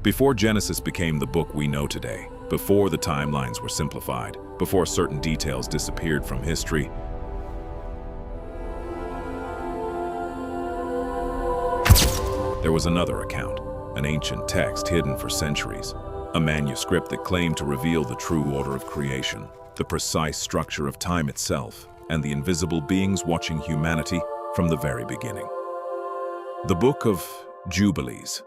Before Genesis became the book we know today, before the timelines were simplified, before certain details disappeared from history, there was another account, an ancient text hidden for centuries, a manuscript that claimed to reveal the true order of creation, the precise structure of time itself, and the invisible beings watching humanity from the very beginning. The Book of Jubilees,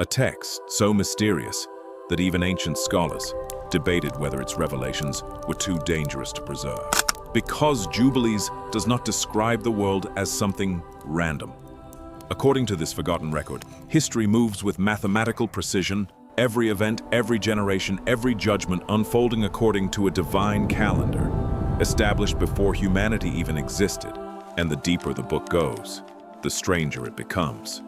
a text so mysterious that even ancient scholars debated whether its revelations were too dangerous to preserve. Because Jubilees does not describe the world as something random. According to this forgotten record, history moves with mathematical precision, every event, every generation, every judgment unfolding according to a divine calendar, established before humanity even existed. And the deeper the book goes, the stranger it becomes.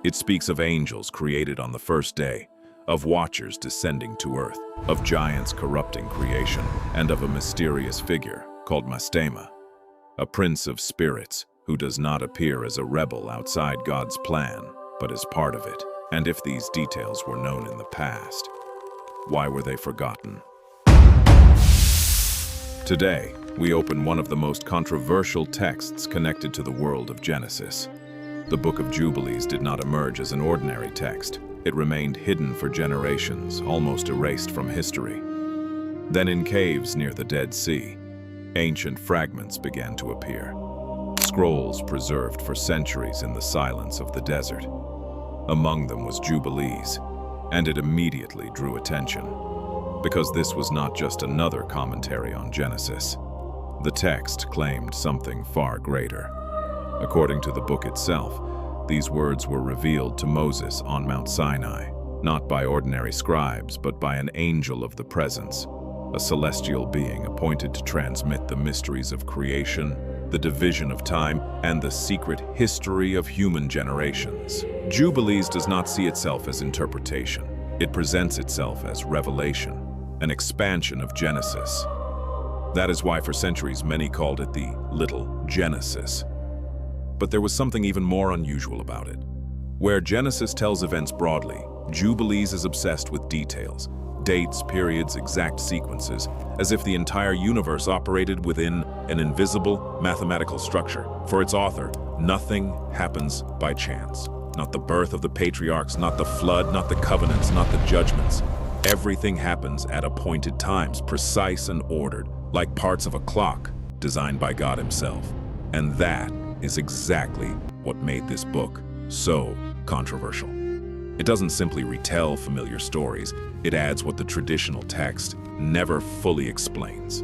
It speaks of angels created on the first day, of watchers descending to earth, of giants corrupting creation, and of a mysterious figure called Mastema, a prince of spirits who does not appear as a rebel outside God's plan, but as part of it. And if these details were known in the past, why were they forgotten? Today, we open one of the most controversial texts connected to the world of Genesis. The Book of Jubilees did not emerge as an ordinary text. It remained hidden for generations, almost erased from history. Then in caves near the Dead Sea, ancient fragments began to appear. Scrolls preserved for centuries in the silence of the desert. Among them was Jubilees, and it immediately drew attention. Because this was not just another commentary on Genesis. The text claimed something far greater. According to the book itself, these words were revealed to Moses on Mount Sinai, not by ordinary scribes, but by an angel of the presence, a celestial being appointed to transmit the mysteries of creation, the division of time, and the secret history of human generations. Jubilees does not see itself as interpretation. It presents itself as revelation, an expansion of Genesis. That is why for centuries many called it the Little Genesis. But there was something even more unusual about it. Where Genesis tells events broadly, Jubilees is obsessed with details, dates, periods, exact sequences, as if the entire universe operated within an invisible mathematical structure. For its author, nothing happens by chance. Not the birth of the patriarchs, not the flood, not the covenants, not the judgments. Everything happens at appointed times, precise and ordered, like parts of a clock designed by God himself. And that is exactly what made this book so controversial. It doesn't simply retell familiar stories, it adds what the traditional text never fully explains.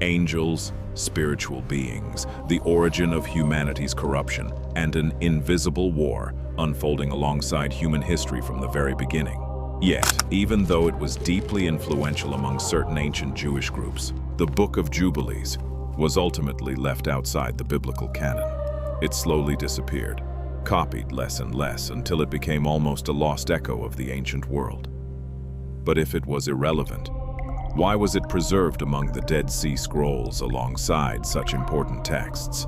Angels, spiritual beings, the origin of humanity's corruption, and an invisible war unfolding alongside human history from the very beginning. Yet, even though it was deeply influential among certain ancient Jewish groups, the Book of Jubilees was ultimately left outside the biblical canon. It slowly disappeared, copied less and less until it became almost a lost echo of the ancient world. But if it was irrelevant, why was it preserved among the Dead Sea Scrolls alongside such important texts?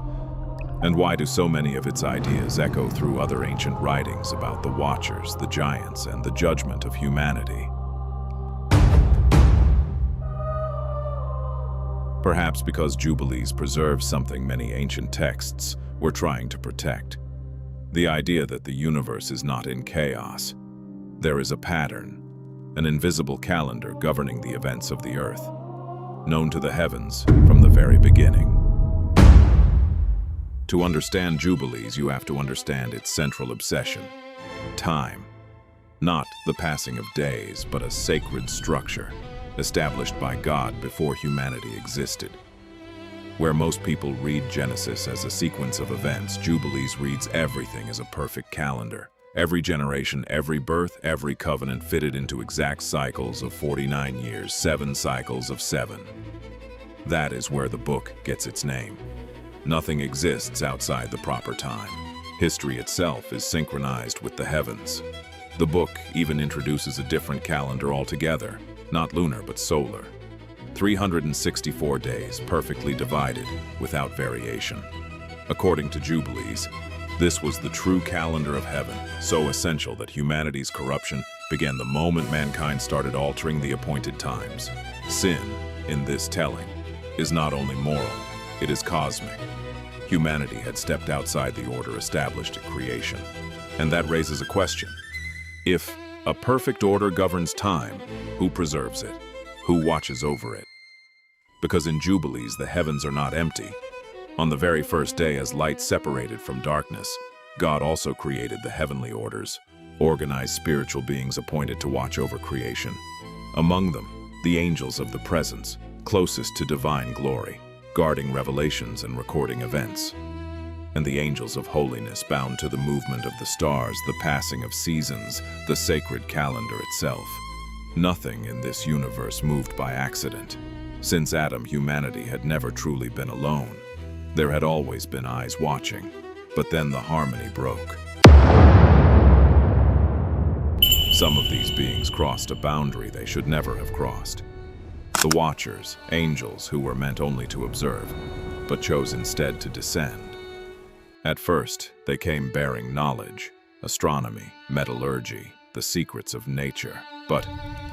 And why do so many of its ideas echo through other ancient writings about the Watchers, the Giants, and the judgment of humanity? Perhaps because Jubilees preserves something many ancient texts were trying to protect. The idea that the universe is not in chaos. There is a pattern, an invisible calendar governing the events of the earth, known to the heavens from the very beginning. To understand Jubilees, you have to understand its central obsession, time. Not the passing of days, but a sacred structure established by God before humanity existed. Where most people read Genesis as a sequence of events, Jubilees reads everything as a perfect calendar. Every generation, every birth, every covenant fitted into exact cycles of 49 years, 7 cycles of 7. That is where the book gets its name. Nothing exists outside the proper time. History itself is synchronized with the heavens. The book even introduces a different calendar altogether, not lunar but solar. 364 days, perfectly divided, without variation. According to Jubilees, this was the true calendar of heaven, so essential that humanity's corruption began the moment mankind started altering the appointed times. Sin, in this telling, is not only moral, it is cosmic. Humanity had stepped outside the order established at creation. And that raises a question. If a perfect order governs time, who preserves it? Who watches over it? Because in Jubilees, the heavens are not empty. On the very first day, as light separated from darkness, God also created the heavenly orders, organized spiritual beings appointed to watch over creation. Among them, the angels of the presence, closest to divine glory, guarding revelations and recording events. And the angels of holiness, bound to the movement of the stars, the passing of seasons, the sacred calendar itself. Nothing in this universe moved by accident. Since Adam, humanity had never truly been alone. There had always been eyes watching, but then the harmony broke. Some of these beings crossed a boundary they should never have crossed. The Watchers, angels who were meant only to observe, but chose instead to descend. At first, they came bearing knowledge, astronomy, metallurgy, the secrets of nature. But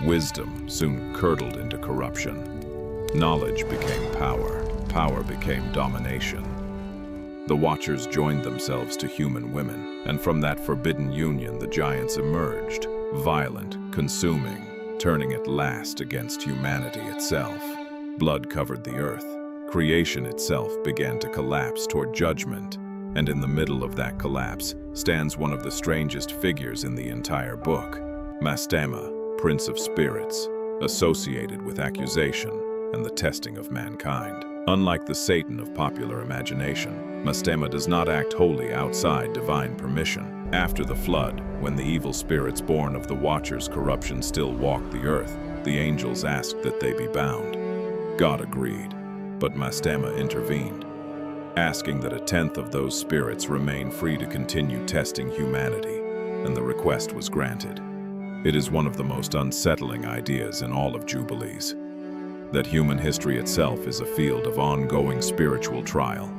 wisdom soon curdled into corruption. Knowledge became power, power became domination. The Watchers joined themselves to human women, and from that forbidden union the giants emerged, violent, consuming, turning at last against humanity itself. Blood covered the earth. Creation itself began to collapse toward judgment, and in the middle of that collapse stands one of the strangest figures in the entire book, Mastema, Prince of Spirits, associated with accusation and the testing of mankind. Unlike the Satan of popular imagination, Mastema does not act wholly outside divine permission. After the flood, when the evil spirits born of the Watchers' corruption still walked the earth, the angels asked that they be bound. God agreed, but Mastema intervened, asking that a tenth of those spirits remain free to continue testing humanity, and the request was granted. It is one of the most unsettling ideas in all of Jubilees, that human history itself is a field of ongoing spiritual trial.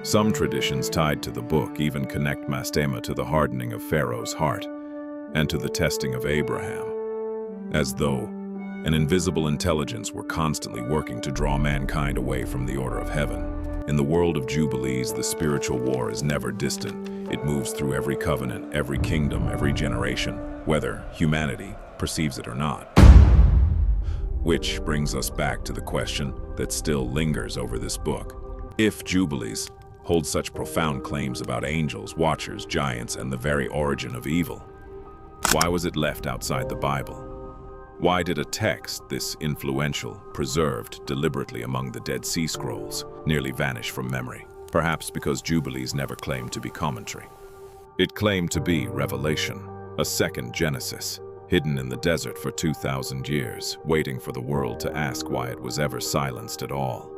Some traditions tied to the book even connect Mastema to the hardening of Pharaoh's heart and to the testing of Abraham, as though an invisible intelligence were constantly working to draw mankind away from the order of heaven. In the world of Jubilees, the spiritual war is never distant. It moves through every covenant, every kingdom, every generation, whether humanity perceives it or not. Which brings us back to the question that still lingers over this book. If Jubilees hold such profound claims about angels, watchers, giants, and the very origin of evil, why was it left outside the Bible? Why did a text this influential, preserved deliberately among the Dead Sea Scrolls, nearly vanish from memory? Perhaps because Jubilees never claimed to be commentary. It claimed to be revelation, a second Genesis, hidden in the desert for 2,000 years, waiting for the world to ask why it was ever silenced at all.